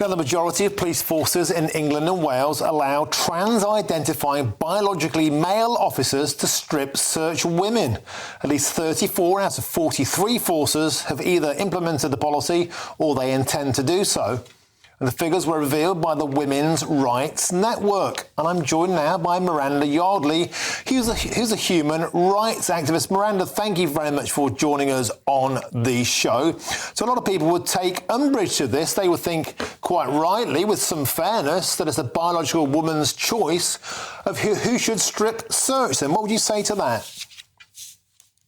Now, the majority of police forces in England and Wales allow trans-identifying biologically male officers to strip search women. At least 34 out of 43 forces have either implemented the policy or they intend to do so. And the figures were revealed by the Women's Rights Network. And I'm joined now by Miranda Yardley, who's a human rights activist. Miranda, thank you very much for joining us on the show. So a lot of people would take umbrage to this. They would think, quite rightly, with some fairness, that it's a biological woman's choice of who should strip search them. What would you say to that?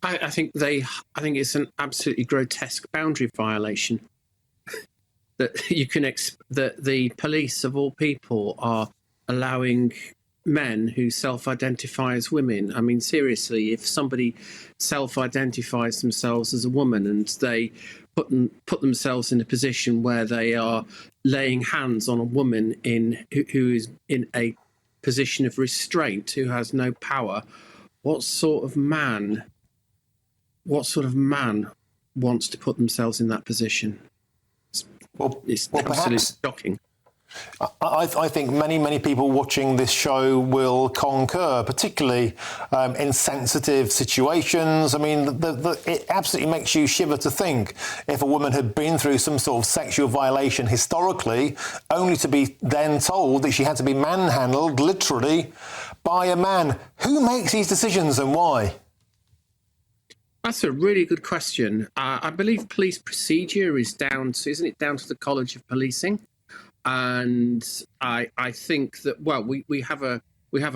I think it's an absolutely grotesque boundary violation. That you can that the police of all people are allowing men who self-identify as women. I mean, seriously, if somebody self-identifies themselves as a woman and they put themselves in a position where they are laying hands on a woman who is in a position of restraint, who has no power, what sort of man wants to put themselves in that position? It's absolutely shocking. I think many people watching this show will concur, particularly in sensitive situations. I mean, it absolutely makes you shiver to think if a woman had been through some sort of sexual violation historically, only to be then told that she had to be manhandled, literally, by a man. Who makes these decisions and why? That's a really good question. I believe police procedure is down to the College of Policing, and I think that we have a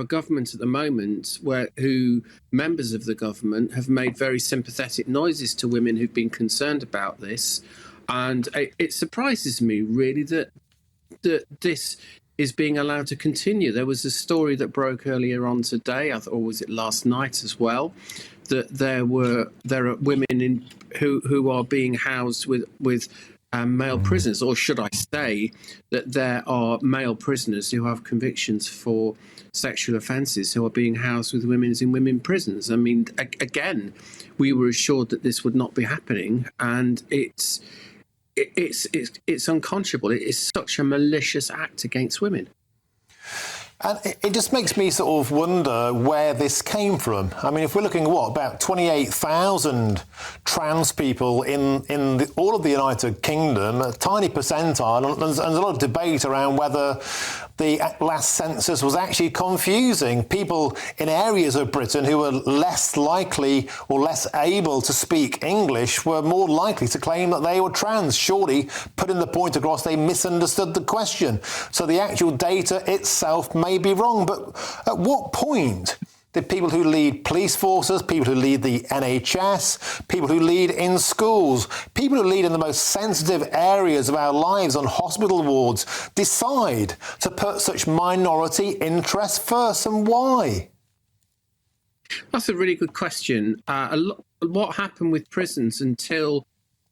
government at the moment who members of the government have made very sympathetic noises to women who've been concerned about this, and it surprises me really that this is being allowed to continue. There was a story that broke earlier on today, or was it last night as well, that there are women who are being housed with male prisoners, or should I say that there are male prisoners who have convictions for sexual offences who are being housed with women in women prisons. I mean, again, we were assured that this would not be happening, and it's unconscionable. It is such a malicious act against women. And it just makes me sort of wonder where this came from. I mean, if we're looking at about 28,000 trans people in all of the United Kingdom, a tiny percentile, and there's a lot of debate around whether the last census was actually confusing. People in areas of Britain who were less likely or less able to speak English were more likely to claim that they were trans, surely putting the point across they misunderstood the question. So the actual data itself may be wrong, but at what point did people who lead police forces, people who lead the NHS, people who lead in schools, people who lead in the most sensitive areas of our lives on hospital wards decide to put such minority interests first, and why? That's a really good question. What happened with prisons until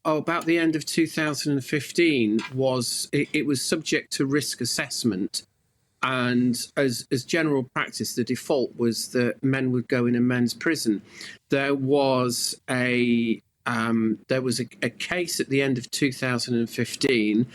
about the end of 2015 was it was subject to risk assessment. And as general practice, the default was that men would go in a men's prison. There was a case at the end of 2015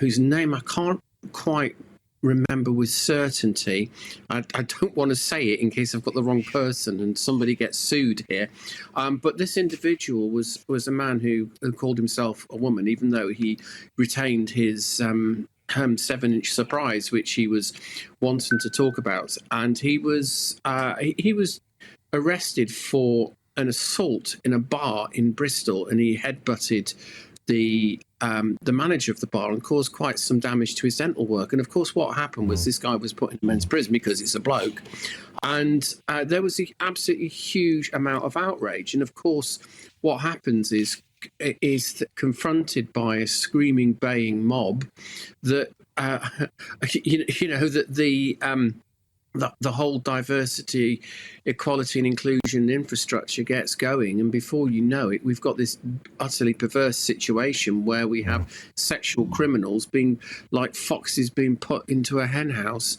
whose name I can't quite remember with certainty. I don't want to say it in case I've got the wrong person and somebody gets sued here. But this individual was a man who called himself a woman, even though he retained his 7-inch surprise, which he was wanting to talk about, and he was arrested for an assault in a bar in Bristol, and he headbutted the manager of the bar and caused quite some damage to his dental work. And of course, what happened was this guy was put in men's prison because it's a bloke, and there was an absolutely huge amount of outrage. And of course, what happens is confronted by a screaming, baying mob that that the whole diversity, equality and inclusion infrastructure gets going, and before you know it, we've got this utterly perverse situation where we have sexual criminals being like foxes being put into a hen house